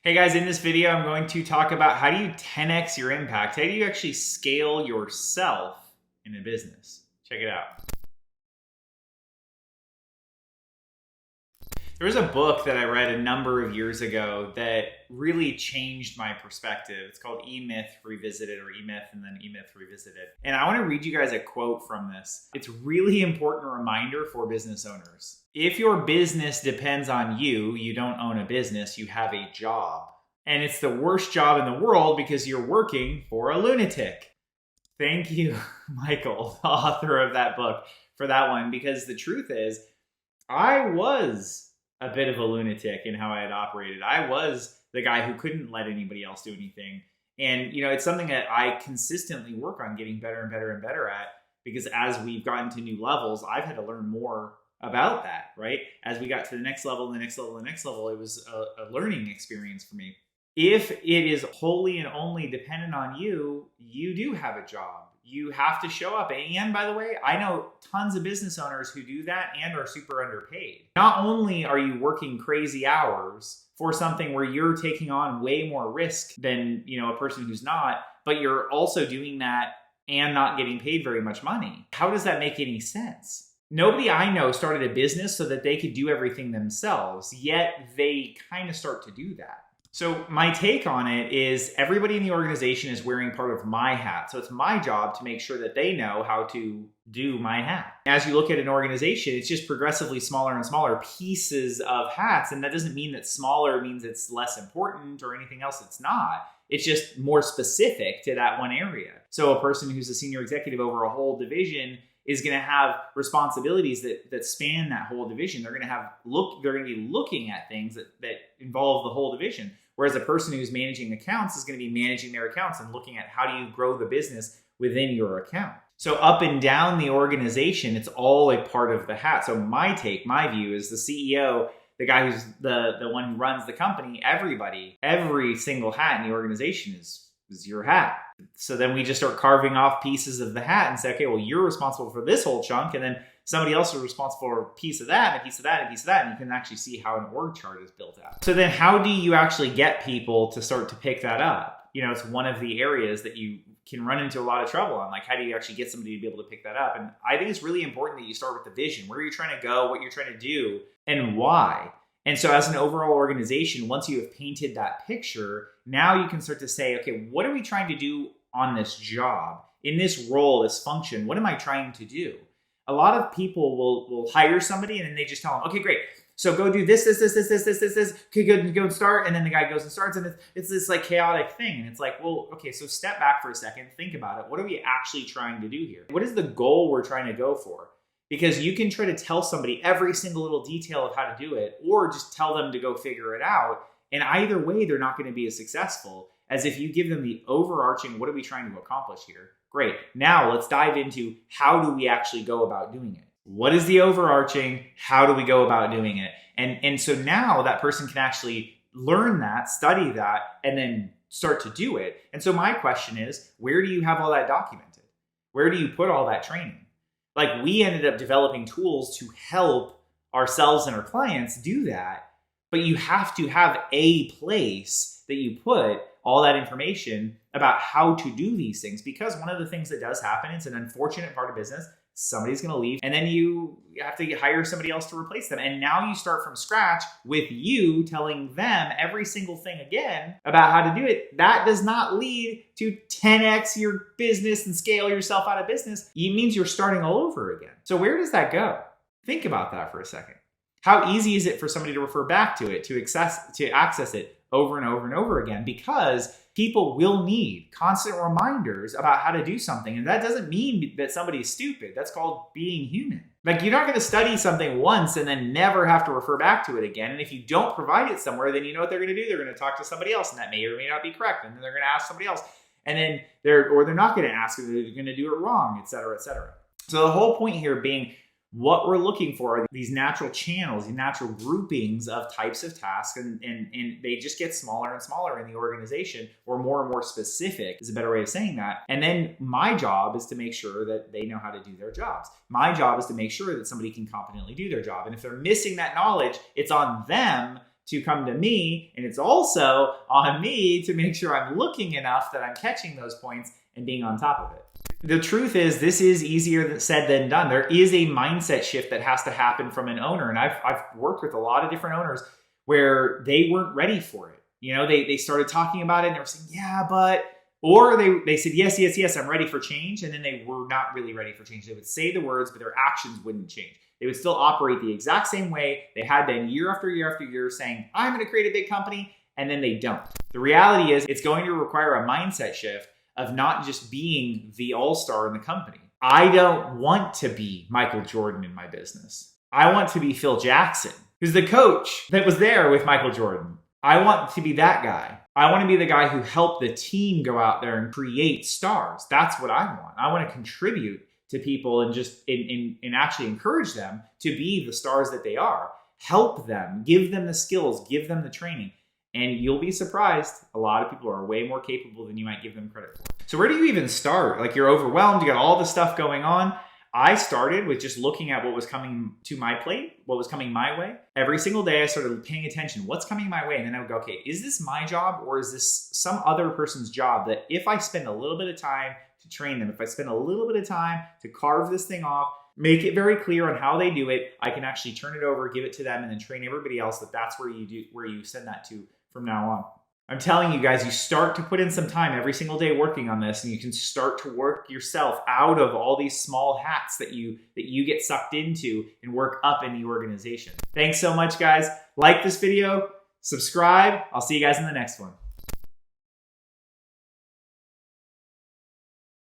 Hey guys, in this video, I'm going to talk about how do you 10x your impact? How do you actually scale yourself in a business? Check it out. There was a book that I read a number of years ago that really changed my perspective. It's called E-Myth Revisited, or E-Myth and then E-Myth Revisited. And I want to read you guys a quote from this. It's a really important reminder for business owners. If your business depends on you, you don't own a business, you have a job. And it's the worst job in the world because you're working for a lunatic. Thank you, Michael, the author of that book, for that one, because the truth is, I was a bit of a lunatic in how I had operated. I was the guy who couldn't let anybody else do anything. And, it's something that I consistently work on getting better and better and better at, because as we've gotten to new levels, I've had to learn more about that, right? As we got to the next level, the next level, the next level, it was a learning experience for me. If it is wholly and only dependent on you, you do have a job. You have to show up. And by the way, I know tons of business owners who do that and are super underpaid. Not only are you working crazy hours for something where you're taking on way more risk than, a person who's not, but you're also doing that and not getting paid very much money. How does that make any sense? Nobody I know started a business so that they could do everything themselves, yet they kind of start to do that. So my take on it is everybody in the organization is wearing part of my hat. So it's my job to make sure that they know how to do my hat. As you look at an organization, it's just progressively smaller and smaller pieces of hats. And that doesn't mean that smaller means it's less important or anything else. It's not. It's just more specific to that one area. So a person who's a senior executive over a whole division is going to have responsibilities that span that whole division. They're going to be looking at things that involve the whole division. Whereas a person who's managing accounts is going to be managing their accounts and looking at how do you grow the business within your account. So up and down the organization, it's all a part of the hat. So my view is the CEO, the guy who's the one who runs the company, every single hat in the organization is your hat. So then we just start carving off pieces of the hat and say, okay, well, you're responsible for this whole chunk, and then somebody else is responsible for a piece of that, and a piece of that, and a piece of that, and you can actually see how an org chart is built out. So then how do you actually get people to start to pick that up? It's one of the areas that you can run into a lot of trouble on. Like, how do you actually get somebody to be able to pick that up? And I think it's really important that you start with the vision, where you're trying to go, what you're trying to do, and why. And so as an overall organization, once you have painted that picture, now you can start to say, okay, what are we trying to do on this job, in this role, this function? What am I trying to do? A lot of people will hire somebody and then they just tell them, okay, great. So go do this. Okay, go and start. And then the guy goes and starts, and it's this like chaotic thing. And it's like, well, okay, so step back for a second, think about it. What are we actually trying to do here? What is the goal we're trying to go for? Because you can try to tell somebody every single little detail of how to do it, or just tell them to go figure it out. And either way, they're not going to be as successful as if you give them the overarching, what are we trying to accomplish here? Great. Now let's dive into how do we actually go about doing it? What is the overarching? How do we go about doing it? And so now that person can actually learn that, study that, and then start to do it. And so my question is, where do you have all that documented? Where do you put all that training? Like, we ended up developing tools to help ourselves and our clients do that, but you have to have a place that you put all that information about how to do these things. Because one of the things that does happen, it's an unfortunate part of business, somebody's going to leave, and then you have to hire somebody else to replace them. And now you start from scratch with you telling them every single thing again about how to do it. That does not lead to 10x your business and scale yourself out of business. It means you're starting all over again. So where does that go? Think about that for a second. How easy is it for somebody to refer back to it, to access it over and over and over again? Because people will need constant reminders about how to do something. And that doesn't mean that somebody's stupid. That's called being human. Like, you're not going to study something once and then never have to refer back to it again. And if you don't provide it somewhere, then you know what they're going to do. They're going to talk to somebody else, and that may or may not be correct. And then they're going to ask somebody else. And then they're not going to ask, they're going to do it wrong, et cetera, et cetera. So the whole point here being, what we're looking for are these natural channels, these natural groupings of types of tasks, and they just get smaller and smaller in the organization, or more and more specific is a better way of saying that. And then my job is to make sure that they know how to do their jobs. My job is to make sure that somebody can competently do their job. And if they're missing that knowledge, it's on them to come to me, and it's also on me to make sure I'm looking enough that I'm catching those points and being on top of it. The truth is, this is easier said than done. There is a mindset shift that has to happen from an owner, and I've worked with a lot of different owners where they weren't ready for it. They started talking about it and they were saying, yeah, but, or they said, yes, I'm ready for change, and then they were not really ready for change. They would say the words, but their actions wouldn't change. They would still operate the exact same way they had been year after year after year, saying, I'm going to create a big company, and then they don't. The reality is it's going to require a mindset shift of not just being the all-star in the company. I don't want to be Michael Jordan in my business. I want to be Phil Jackson, who's the coach that was there with Michael Jordan. I want to be that guy. I want to be the guy who helped the team go out there and create stars. That's what I want. I want to contribute to people and just and actually encourage them to be the stars that they are. Help them, give them the skills, give them the training. And you'll be surprised, a lot of people are way more capable than you might give them credit for. So where do you even start? Like, you're overwhelmed, you got all this stuff going on. I started with just looking at what was coming to my plate, what was coming my way. Every single day I started paying attention, what's coming my way? And then I would go, okay, is this my job or is this some other person's job that if I spend a little bit of time to train them, if I spend a little bit of time to carve this thing off, make it very clear on how they do it, I can actually turn it over, give it to them, and then train everybody else that's where you send that to from now on. I'm telling you guys, you start to put in some time every single day working on this, and you can start to work yourself out of all these small hats that you get sucked into and work up in the organization. Thanks so much, guys. Like this video, subscribe. I'll see you guys in the next one.